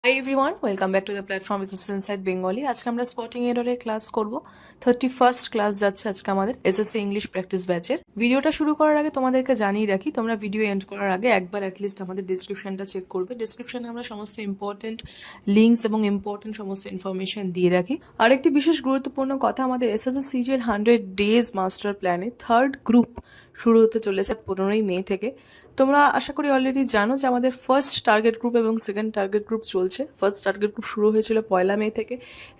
Hi everyone, welcome back to the platform business inside Bengali. আজকে আমরা spotting এররে class করব। 31st class যাচ্ছে আজকে আমাদের এসএসসি ইংলিশ প্র্যাকটিস ব্যাচের। ভিডিওটা শুরু করার আগে তোমাদেরকে জানিয়ে রাখি, তোমরা ভিডিও এন্ড করার আগে একবার অ্যাটলিস্ট আমাদের ডিসক্রিপশনটা চেক করবে। ডিসক্রিপশনে আমরা সমস্ত ইম্পর্টেন্ট লিঙ্কস এবং ইম্পর্টেন্ট সমস্ত ইনফরমেশন দিয়ে রাখি। আরেকটি বিশেষ গুরুত্বপূর্ণ কথা, আমাদের এসএসসি সিজিএল 100 ডেজ মাস্টার প্ল্যানে থার্ড গ্রুপ শুরু হতে চলেছে 15ই মে থেকে। তোমরা আশা করি অলরেডি জানো যে আমাদের ফার্স্ট টার্গেট গ্রুপ এবং সেকেন্ড টার্গেট গ্রুপ চলছে। ফার্স্ট টার্গেট গ্রুপ শুরু হয়েছিল 1 মে থেকে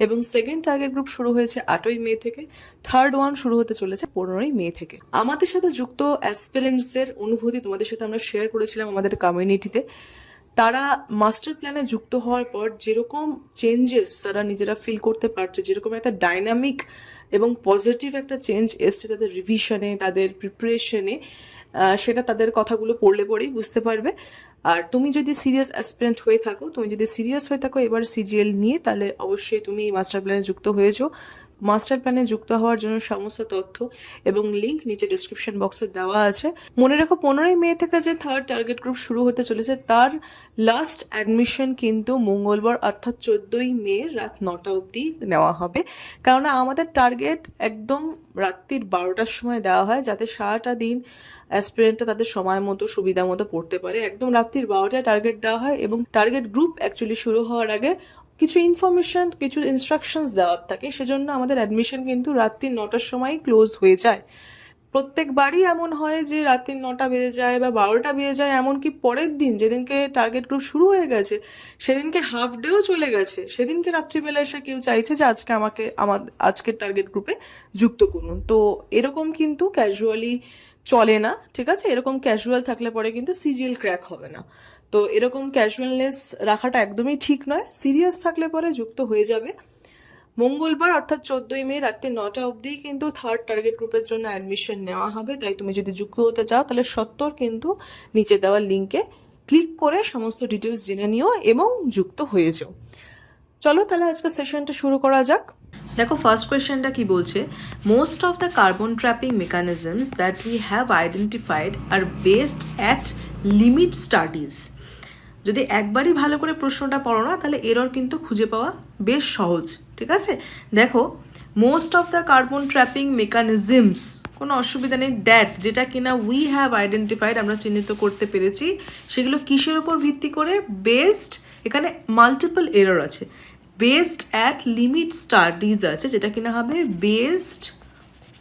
এবং সেকেন্ড টার্গেট গ্রুপ শুরু হয়েছে 8ই মে থেকে। থার্ড ওয়ান শুরু হতে চলেছে 15ই মে থেকে। আমাদের সাথে যুক্ত অ্যাসপিরেন্টসদের অনুভূতি তোমাদের সাথে আমরা শেয়ার করেছিলাম আমাদের কমিউনিটিতে। তারা মাস্টার প্ল্যানে যুক্ত হওয়ার পর যেরকম চেঞ্জেস তারা নিজেরা ফিল করতে পারছে, যেরকম একটা ডাইনামিক এবং পজিটিভ একটা চেঞ্জ এসছে তাদের রিভিশনে, তাদের প্রিপারেশনে, সেটা তাদের কথাগুলো পড়লে পরেই বুঝতে পারবে। আর তুমি যদি সিরিয়াস অ্যাসপিরেন্ট হয়ে থাকো, এবার সিজিএল নিয়ে, তাহলে অবশ্যই তুমি মাস্টার প্ল্যানে যুক্ত হয়েছো। মাস্টার প্ল্যানে যুক্ত হওয়ার জন্য সমস্ত তথ্য এবং লিঙ্ক নিচে ডিসক্রিপশন বক্সে দেওয়া আছে। মনে রাখো 15ই মে থেকে যে থার্ড টার্গেট গ্রুপ শুরু হতে চলেছে তার লাস্ট অ্যাডমিশন কিন্তু মঙ্গলবার অর্থাৎ 14ই মে রাত 9টা অবধি নেওয়া হবে। কেননা আমাদের টার্গেট একদম রাত্রির 12টার সময় দেওয়া হয়, যাতে সারাটা দিন অ্যাসপিরেন্টরা তাদের সময় মতো সুবিধা মতো পড়তে পারে। একদম রাত্রির 12টায় টার্গেট দেওয়া হয় এবং টার্গেট গ্রুপ অ্যাকচুয়ালি শুরু হওয়ার আগে কিছু ইনফরমেশন, কিছু ইনস্ট্রাকশনস দেওয়ার থাকে। সেজন্য আমাদের অ্যাডমিশন কিন্তু রাত্রি 9টার সময়ই ক্লোজ হয়ে যায়। প্রত্যেকবারই এমন হয় যে রাত্রি 9টা বেজে যায় বা 12টা বেজে যায়, এমনকি পরের দিন যেদিনকে টার্গেট গ্রুপ শুরু হয়ে গেছে সেদিনকে হাফ ডেও চলে গেছে, সেদিনকে রাত্রিবেলা এসে কেউ চাইছে যে আজকে আমাকে আজকের টার্গেট গ্রুপে যুক্ত করুন। তো এরকম কিন্তু ক্যাজুয়ালি চলে না, ঠিক আছে? এরকম ক্যাজুয়াল থাকলে পরে কিন্তু সিজিএল ক্র্যাক হবে না। তো এরকম ক্যাজুয়ালনেস রাখাটা একদমই ঠিক নয়। সিরিয়াস থাকলে পরে যুক্ত হয়ে যাবে। মঙ্গলবার অর্থাৎ 14ই মে রাত্রি 9টা অবধি কিন্তু থার্ড টার্গেট গ্রুপের জন্য অ্যাডমিশন নেওয়া হবে। তাই তুমি যদি যুক্ত হতে চাও তাহলে সত্তর কিন্তু নিচে দেওয়া লিঙ্কে ক্লিক করে সমস্ত ডিটেলস জেনে নিও এবং যুক্ত হয়ে যাও। চলো তাহলে আজকে সেশনটা শুরু করা যাক। দেখো ফার্স্ট কোয়েশ্চেনটা কি বলছে, most of the carbon trapping mechanisms that we have identified are based at limit studies. যদি একবারই ভালো করে প্রশ্নটা পড়ো না তাহলে এরর কিন্তু খুঁজে পাওয়া বেশ সহজ, ঠিক আছে? দেখো most of the carbon trapping mechanisms, কোনো অসুবিধা নেই। দ্যাট যেটা কিনা উই হ্যাভ আইডেন্টিফাইড, আমরা চিহ্নিত করতে পেরেছি, সেগুলো কিসের উপর ভিত্তি করে? বেসড, এখানে মাল্টিপল এরর আছে। বেসড অ্যাট লিমিট স্টাডিজ আছে, যেটা কিনা হবে বেসড,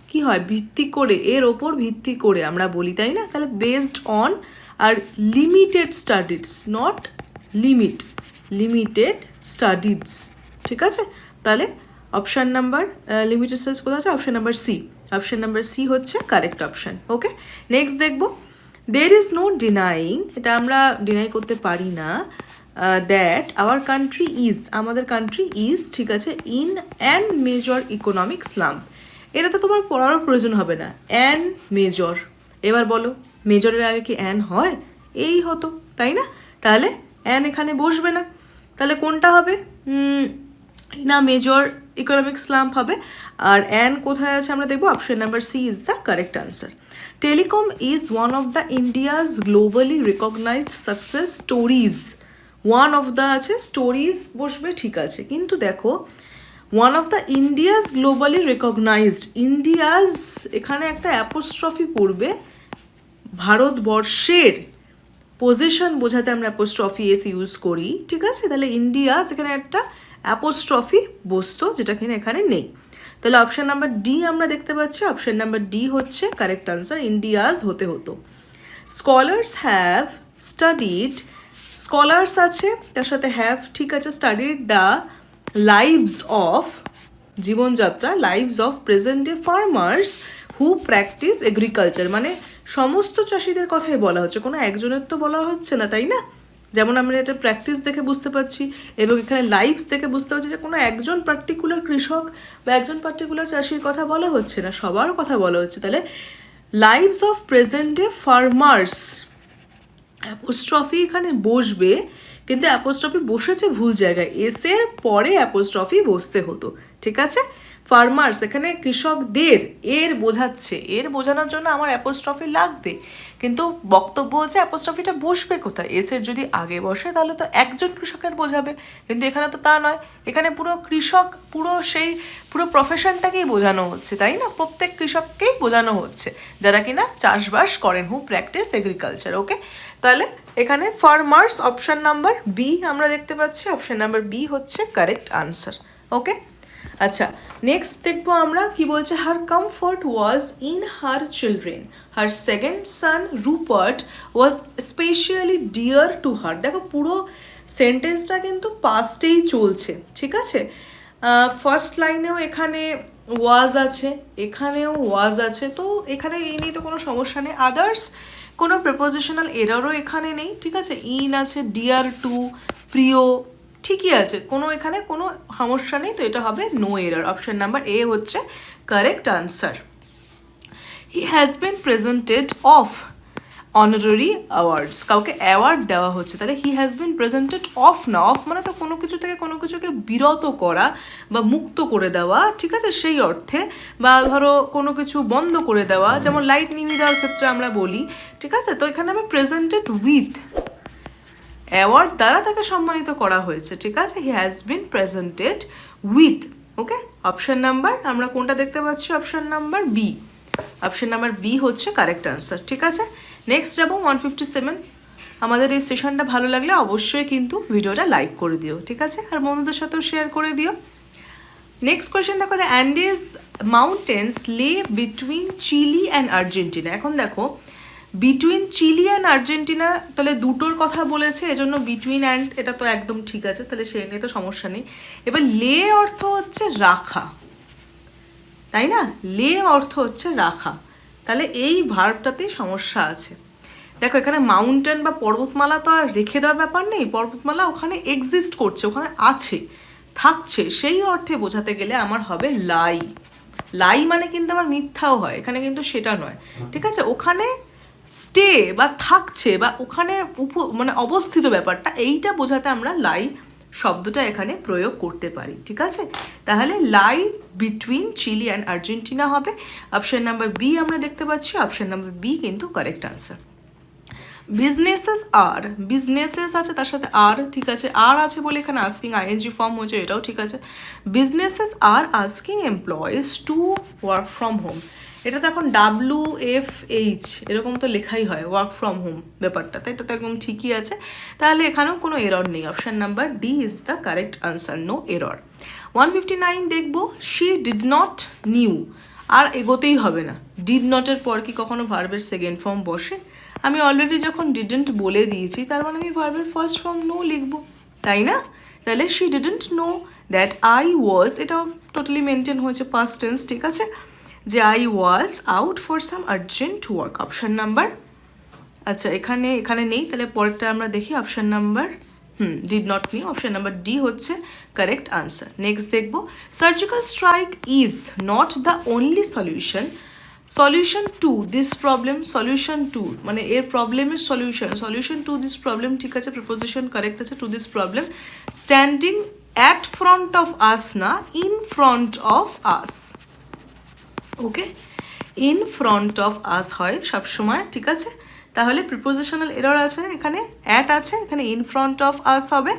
কি হয়, ভিত্তি করে, এর ওপর ভিত্তি করে আমরা বলি, তাই না? তাহলে based on are limited studies, not limit, limited studies, ঠিক আছে? তাহলে অপশান নাম্বার লিমিটেড স্টাডিজ কোথায় আছে? Option number C. Option number C হচ্ছে কারেক্ট অপশান। ওকে, নেক্সট দেখবো, দের ইজ নো ডিনাইং, এটা আমরা ডিনাই করতে পারি না, দ্যাট আওয়ার কান্ট্রি ইজ, আমাদের কান্ট্রি ইজ, ঠিক আছে, ইন অ্যান মেজর ইকোনমিক স্লাম্প। এটা তো তোমার পড়ারও প্রয়োজন হবে না, অ্যান মেজর। এবার বলো মেজরের আগে কি অ্যান হয়? এই হতো, তাই না? তাহলে অ্যান এখানে বসবে না, তাহলে কোনটা হবে? না, মেজর ইকোনমিক স্লাম্প হবে। আর অ্যান কোথায় আছে আমরা দেখবো, option number C is the correct answer. Telecom is one of the India's globally recognised success stories. One of the আছে, স্টোরিজ বসবে, ঠিক আছে, কিন্তু দেখো one of the India's globally recognised, India's এখানে একটা অ্যাপোস্ট্রফি পড়বে, ভারতবর্ষের পজিশন বোঝাতে আমরা অ্যাপোস্ট্রফি এস ইউজ করি, ঠিক আছে? তাহলে ইন্ডিয়াজ এখানে একটা অ্যাপোস্ট্রফি বসতো, যেটা কিনা এখানে নেই। তাহলে অপশান নাম্বার ডি আমরা দেখতে পাচ্ছি, অপশান নাম্বার ডি হচ্ছে কারেক্ট আনসার, ইন্ডিয়াজ হতে হতো। স্কলার্স হ্যাভ স্টাডিড, স্কলার্স আছে তার সাথে হ্যাভ, ঠিক আছে, স্টাডিড দ্য লাইভস অফ, জীবনযাত্রা, lives of present day farmers who practice agriculture, মানে সমস্ত চাষিদের কথাই বলা হচ্ছে, কোনো একজনের তো বলা হচ্ছে না, তাই না? যেমন আমরা এটা প্র্যাকটিস দেখে বুঝতে পারছি এবং এখানে লাইভস দেখে বুঝতে পারছি যে কোনো একজন পার্টিকুলার কৃষক বা একজন পার্টিকুলার চাষির কথা বলা হচ্ছে না, সবার কথা বলা হচ্ছে। তাহলে lives of present day farmers, apostrophe এখানে বসবে, কিন্তু অ্যাপোস্ট্রফি বসেছে ভুল জায়গায়, এসের পরে অ্যাপোস্ট্রফি বসতে হতো, ঠিক আছে? ফার্মার্স, এখানে কৃষকদের, এর বোঝাচ্ছে, এর বোঝানোর জন্য আমার অ্যাপোস্ট্রফি লাগবে, কিন্তু বক্তব্য হচ্ছে অ্যাপোস্ট্রফিটা বসবে কোথায়, এসের যদি আগে বসে তাহলে তো একজন কৃষকের বোঝাবে, কিন্তু এখানে তো তা নয়, এখানে পুরো কৃষক, পুরো প্রফেশনটাকেই বোঝানো হচ্ছে, তাই না? প্রত্যেক কৃষককেই বোঝানো হচ্ছে যারা কিনা চাষবাস করেন, হু প্র্যাকটিস এগ্রিকালচার। ওকে, তাহলে এখানে ফার্মার্স অপশন নাম্বার বি আমরা দেখতে পাচ্ছি, অপশন নাম্বার বি হচ্ছে কারেক্ট আনসার। ওকে, আচ্ছা নেক্সট দেখবো আমরা কি বলছে, her comfort was in her children, her second son Rupert was specially dear to her. দেখো পুরো সেন্টেন্সটা কিন্তু পাস্টেই চলছে, ঠিক আছে? ফার্স্ট লাইনেও এখানে ওয়াজ আছে, এখানেও ওয়াজ আছে, তো এখানে এই নিয়ে তো কোনো সমস্যা নেই। আদার্স কোনো প্রেপোজিশনাল এররও এখানে নেই, ঠিক আছে? ইন আছে, ডিয়ার টু, প্রিয়, ঠিকই আছে, কোনো এখানে কোনো সমস্যা নেই, তো এটা হবে no error. Option number A হচ্ছে correct answer. He has been presented of honorary awards, কাউকে অ্যাওয়ার্ড দেওয়া হচ্ছে, তাহলে he has been presented of, না অফ মানে তো কোনো কিছু থেকে কোনো কিছুকে বিরত করা বা মুক্ত করে দেওয়া, ঠিক আছে, সেই অর্থে, বা ধরো কোনো কিছু বন্ধ করে দেওয়া, যেমন লাইট নিভিয়ে দেওয়ার ক্ষেত্রে আমরা বলি, ঠিক আছে? তো এখানে আমি প্রেজেন্টেড উইথ, অ্যাওয়ার্ড দ্বারা তাকে সম্মানিত করা হয়েছে, ঠিক আছে? He has been presented with. Okay, option number আমরা কোনটা দেখতে পাচ্ছি, option number B, option number B হচ্ছে কারেক্ট আনসার, ঠিক আছে? নেক্সট যাবো 157। আমাদের এই সেশনটা ভালো লাগলে অবশ্যই কিন্তু ভিডিওটা লাইক করে দিও, ঠিক আছে? আর বন্ধুদের সাথেও শেয়ার করে দিও। নেক্সট কোয়েশ্চেন দেখো, দ্য অ্যান্ডিজ মাউন্টেন্স লে বিটুইন চিলি অ্যান্ড আর্জেন্টিনা। এখন দেখো বিটুইন চিলি অ্যান্ড আর্জেন্টিনা, তাহলে দুটোর কথা বলেছে, এজন্য বিটুইন অ্যান্ড এটা তো একদম ঠিক আছে, তাহলে সেই নিয়ে তো সমস্যা নেই। এবার লে অর্থ হচ্ছে রাখা, তাই না? লে অর্থ হচ্ছে রাখা, তাহলে এই ভার্বটাতেই সমস্যা আছে। দেখো এখানে মাউন্টেন বা পর্বতমালা তো আর রেখে দেওয়ার ব্যাপার নেই, পর্বতমালা ওখানে এক্সিস্ট করছে, ওখানে আছে, থাকছে, সেই অর্থে বোঝাতে গেলে আমার হবে লাই। লাই মানে কিন্তু আমার মিথ্যাও হয়, এখানে কিন্তু সেটা নয়, ঠিক আছে? ওখানে স্টে বা থাকছে বা ওখানে মানে অবস্থিত ব্যাপারটা, এইটা বোঝাতে আমরা লাই শব্দটা এখানে প্রয়োগ করতে পারি, ঠিক আছে? তাহলে লাই বিটুইন চিলি অ্যান্ড আর্জেন্টিনা হবে। অপশন নাম্বার বি আমরা দেখতে পাচ্ছি, অপশন নাম্বার বি কিন্তু কারেক্ট আনসার। বিজনেসেস আর, বিজনেসেস আছে তার সাথে আর, ঠিক আছে? আর আছে বলে এখানে আস্কিং আইএনজি ফর্ম হয়েছে, এটাও ঠিক আছে। Businesses R asking employees to work from home, এটা তো এখন WFH এরকম তো লেখাই হয়, ওয়ার্ক ফ্রম হোম ব্যাপারটা, তাই এটা তো একদম ঠিকই আছে, তাহলে এখানেও কোনো এরর নেই। Option number D is the correct answer, no error. 159 দেখবো, শি ডিড নট নিউ, আর এগোতেই হবে না, ডিড নটের পর কি কখনো ভার্বের সেকেন্ড ফর্ম বসে? আমি অলরেডি যখন ডিডেন্ট বলে দিয়েছি, তার মানে আমি ভার্বের ফার্স্ট ফর্ম নো লিখবো, তাই না? তাহলে she didn't know that I was, এটাও টোটালি মেনটেন হয়েছে পাস্ট টেন্স, ঠিক আছে? যে I was out for some urgent work. Option number, আচ্ছা এখানে নেই, তাহলে পরেরটা আমরা দেখি, option number did not new, option number D হচ্ছে কারেক্ট আনসার। নেক্সট দেখবো, surgical strike is not the only solution, solution to this problem, solution to মানে এর প্রবলেমের solution, solution to this problem, ঠিক আছে? প্রিপোজিশন কারেক্ট আছে, to this problem, standing at front of us, না in front of us. Okay, in front of us হয় সবসময়, ঠিক আছে? তাহলে প্রিপোজিশনাল এরর আছে, এখানে অ্যাট আছে, এখানে ইন ফ্রন্ট অফ আস হবে,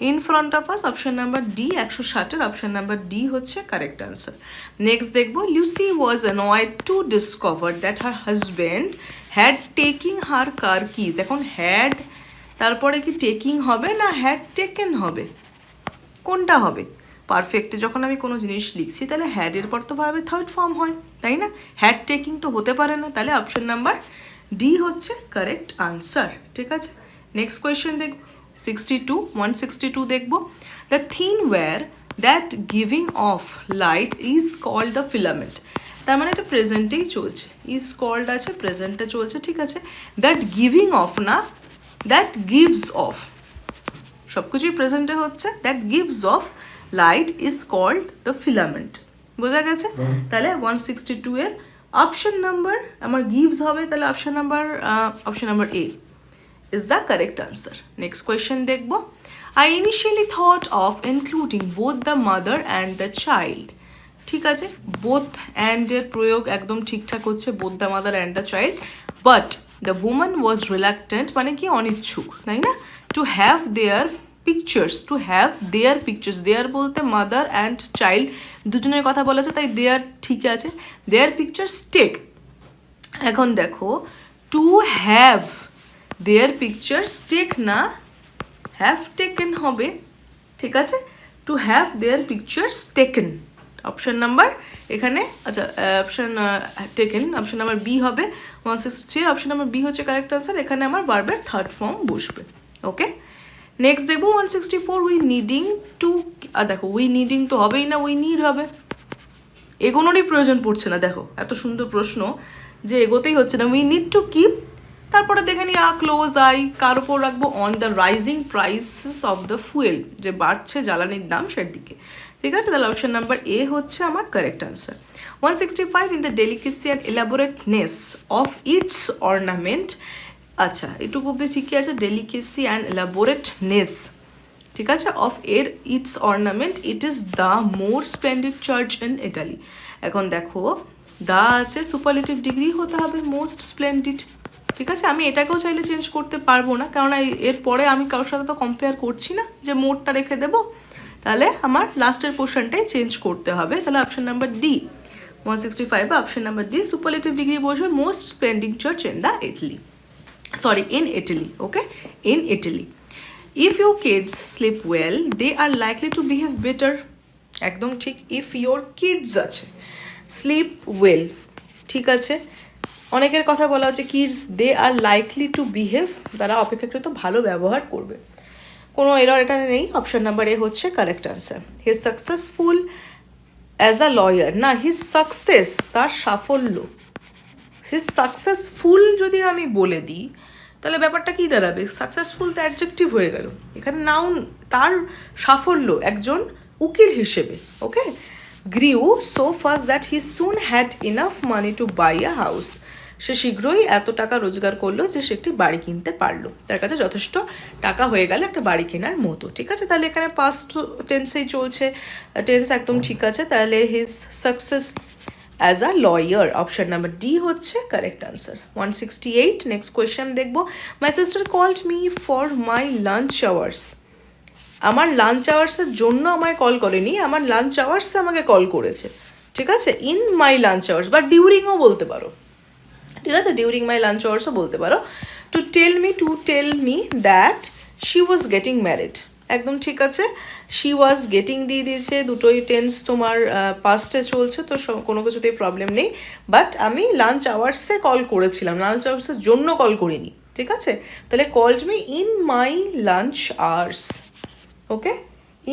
in front of us, option number D, 160-এর অপশন নাম্বার ডি হচ্ছে কারেক্ট আনসার। নেক্সট দেখবো, Lucy was annoyed to discover that her husband had taking her car keys. এখন had তারপরে কি taking হবে না had taken হবে, কোনটা হবে? পারফেক্টে যখন আমি কোনো জিনিস লিখছি তাহলে হ্যাডের পর তো ভার্বের থার্ড ফর্ম হয়, তাই না? হ্যাড টেকিং তো হতে পারে না, তাহলে অপশন নাম্বার ডি হচ্ছে কারেক্ট আনসার, ঠিক আছে? নেক্সট কোয়েশ্চেন দেখব 162 দেখবো, the thin wire that giving off light is called the filament. তার মানে এটা প্রেজেন্টেই চলছে, ইজ কল্ড আছে, প্রেজেন্টে চলছে, ঠিক আছে? দ্যাট গিভিং অফ না, দ্যাট গিভস অফ, সব কিছুই প্রেজেন্টে হচ্ছে, that gives of light is called the filament. বোঝা গেছে? তাহলে 162-এর অপশন নাম্বার আমার গিভস হবে, তাহলে option number A is the correct answer. Next question দেখবো, I initially thought of including both the mother and the child ঠিক আছে, বোথ অ্যান্ডের প্রয়োগ একদম ঠিকঠাক হচ্ছে, both the mother and the child, but the woman was reluctant মানে কি অনিচ্ছুক, তাই না, to have their pictures, to have their pictures, their বলতে মাদার অ্যান্ড চাইল্ড দুজনের কথা বলেছে, তাই দেয়ার ঠিক আছে, দেয়ার পিকচার্স টেক। এখন দেখো to have their pictures take না, হ্যাভ টেকেন হবে, ঠিক আছে, to have their pictures taken, option number এখানে, আচ্ছা option taken, option number B হবে 163, অপশান নাম্বার বি হচ্ছে কারেক্ট আনসার, এখানে আমার ভার্বের থার্ড ফর্ম বসবে। ওকে, নেক্সট দেখবো 164, উই নিডিং টু, দেখো উই নিডিং তো হবেই না, উই নিড হবে, এগোনোরই প্রয়োজন পড়ছে না, দেখো এত সুন্দর প্রশ্ন যে এগোতেই হচ্ছে না, উই নিড টু কিপ, তারপরে দেখে নিই ক্লোজ আই কার ওপর রাখবো, on the rising prices of the fuel, যে বাড়ছে জ্বালানির দাম সের দিকে, ঠিক আছে, তাহলে অপশন নাম্বার এ হচ্ছে আমার correct answer. 165, in the delicacy and elaborateness of its ornament, আচ্ছা এটুকু অব্দি ঠিকই আছে, ডেলিকেসি অ্যান্ড এলাবোরেটনেস, ঠিক আছে, অফ এর it's ornament, it is the more splendid church in Italy. এখন দেখো দা আছে, সুপারলেটিভ ডিগ্রি হতে হবে মোস্ট স্প্লেন্ডিড, ঠিক আছে, আমি এটাকেও চাইলে চেঞ্জ করতে পারবো না, কারণ এরপরে আমি কারোর সাথে তো কম্পেয়ার করছি না যে মোডটা রেখে দেবো, তাহলে আমার লাস্টের পোর্শনটাই চেঞ্জ করতে হবে, তাহলে option number D 165 option number D superlative degree বসবে most splendid church in the Italy, sorry in Italy, okay, in Italy. If your kids sleep well they are likely to behave better, একদম ঠিক, if your kids আছে sleep well, ঠিক আছে, অনেকের কথা বলা হচ্ছে kids they are likely to behave, তারা অপেক্ষাকৃত ভালো ব্যবহার করবে, কোনো এরর এটা নেই, অপশন নাম্বার এ হচ্ছে correct answer. He is successful as a lawyer, না হিজ সাকসেস তার সাফল্য, হিজ সাকসেসফুল যদি আমি বলে দিই তাহলে ব্যাপারটা কী দাঁড়াবে, সাকসেসফুল তো অ্যাডজেক্টিভ হয়ে গেল, এখানে নাউন, তার সাফল্য একজন উকিল হিসেবে, okay, grew so fast that he soon had enough money to buy a house, সে শীঘ্রই এত টাকা রোজগার করলো যে সে একটি বাড়ি কিনতে পারলো, তার কাছে যথেষ্ট টাকা হয়ে গেলে একটা বাড়ি কেনার মতো, ঠিক আছে, তাহলে এখানে পাস্ট টেন্সেই চলছে, টেন্স একদম ঠিক আছে, তাহলে his success as a lawyer, option number D হচ্ছে কারেক্ট আনসার। 168, নেক্সট কোয়েশ্চেন দেখবো, my sister called me for my lunch hours, আমার লাঞ্চ আওয়ার্সের জন্য আমায় কল করেনি, আমার লাঞ্চ আওয়ার্সে আমাকে কল করেছে, ঠিক আছে, ইন মাই লাঞ্চ আওয়ার্স বা ডিউরিংও বলতে পারো, ঠিক আছে, ডিউরিং মাই লাঞ্চ আওয়ার্সও বলতে পারো, to tell me that she was getting married, একদম ঠিক আছে, শি ওয়াজ গেটিং দিয়ে দিয়েছে, দুটোই টেন্স তোমার পাস্টে চলছে, তো কোনো কিছুতেই প্রবলেম নেই, বাট আমি লাঞ্চ আওয়ার্সে কল করেছিলাম, লাঞ্চ আওয়ার্সের জন্য কল করিনি, ঠিক আছে, তাহলে called me in my lunch hours, okay,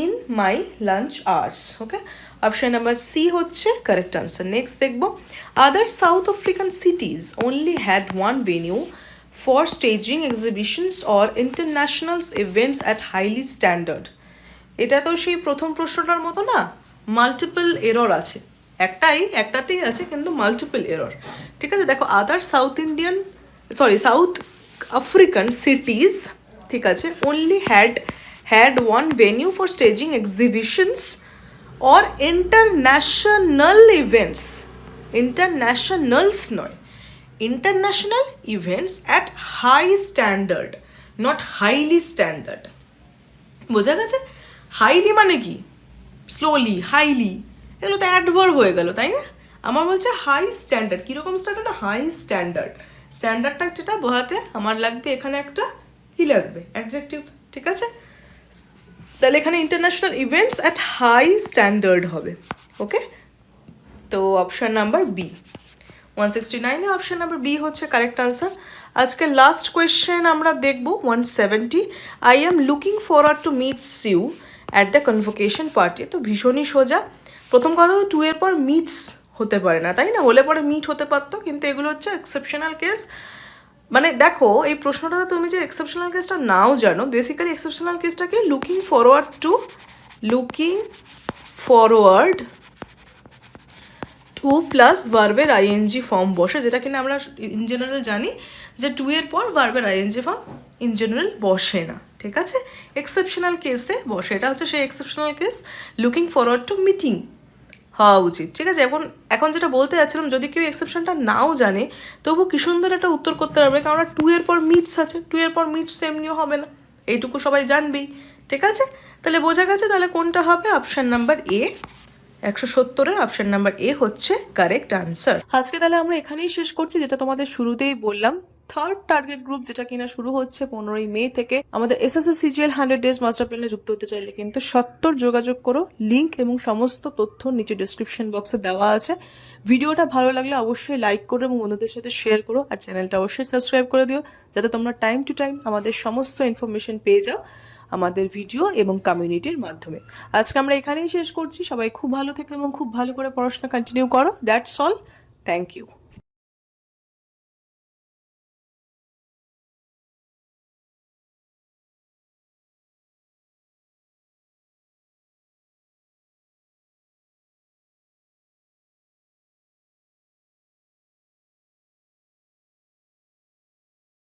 in my lunch hours, okay, option number C হচ্ছে কারেক্ট আনসার। নেক্সট দেখবো, other South African cities only had one venue for staging exhibitions or international events at highly standard, এটা তো সেই প্রথম প্রশ্নটার মতো না, multiple error আছে, একটাতেই আছে কিন্তু মাল্টিপল এরর, ঠিক আছে, দেখো আদার সাউথ আফ্রিকান সিটিজ, ঠিক আছে, only had one venue for staging exhibitions or international events, internationals নয়, international events at high standard, not highly standard, বোঝা গেছে, হাইলি মানে কি, স্লোলি, হাইলি, এগুলো তো অ্যাডভার্ব হয়ে গেল, তাই না, আমার বলছে হাই স্ট্যান্ডার্ড, কীরকম স্ট্যান্ডার্ড, হাই স্ট্যান্ডার্ড, স্ট্যান্ডার্ডটা যেটা বোঝাতে আমার লাগবে এখানে একটা কি লাগবে, অ্যাডজেক্টিভ, ঠিক আছে, তাহলে এখানে international events at high standard হবে, ওকে, তো option number B 169 option number B হচ্ছে কারেক্ট আনসার। আজকে লাস্ট কোয়েশ্চেন আমরা দেখব 170, I am looking forward to meets you at the convocation party, তো ভীষণই সোজা, প্রথম কথা তো টু এর পর মিটস হতে পারে না, তাই না, হলে পরে মিট হতে পারতো, কিন্তু এগুলো হচ্ছে এক্সেপশনাল কেস, মানে দেখো এই প্রশ্নটাতে তুমি যে এক্সেপশনাল কেসটা নাও জানো, বেসিক্যালি এক্সেপশনাল কেসটাকে লুকিং ফরওয়ার্ড টু প্লাস ভার্বের আইএনজি ফর্ম বসে, যেটা কিনা আমরা ইন জেনারেল জানি যে টু এর পর ভার্বের আইএনজি ফর্ম ইন জেনারেল বসে না, ঠিক আছে, এক্সেপশনাল কেসে বসে, এটা হচ্ছে সেই exceptional case, looking forward two meeting হওয়া উচিত। ঠিক আছে, এখন এখন যেটা বলতে যাচ্ছিলাম, যদি কেউ এক্সেপশনটা নাও জানে তবু কি সুন্দর একটা উত্তর করতে পারবে, কারণ 2 এর পর মিটস আছে, 2 এর পর মিটস তো এমনিও হবে না, এইটুকু সবাই জানবেই। ঠিক আছে, তাহলে বোঝা গেছে তাহলে কোনটা হবে, অপশান নাম্বার এ, 170-এর অপশান নাম্বার এ হচ্ছে কারেক্ট আনসার। আজকে তাহলে আমরা এখানেই শেষ করছি, যেটা তোমাদের শুরুতেই বললাম, থার্ড টার্গেট গ্রুপ যেটা কিনা শুরু হচ্ছে 15ই মে থেকে, আমাদের এসএসসি সিজিএল 100 ডেজ মাস্টার প্ল্যানে যুক্ত হতে চাইলে কিন্তু সত্তর যোগাযোগ করো। লিঙ্ক এবং সমস্ত তথ্য নিচে ডিসক্রিপশন বক্সে দেওয়া আছে। ভিডিওটা ভালো লাগলে অবশ্যই লাইক করো এবং বন্ধুদের সাথে শেয়ার করো, আর চ্যানেলটা অবশ্যই সাবস্ক্রাইব করে দিও, যাতে তোমরা টাইম টু টাইম আমাদের সমস্ত ইনফরমেশন পেয়ে যাও আমাদের ভিডিও এবং কমিউনিটির মাধ্যমে। আজকে আমরা এখানেই শেষ করছি। সবাই খুব ভালো থেকো এবং খুব ভালো করে পড়াশোনা কন্টিনিউ করো। That's all. Thank you.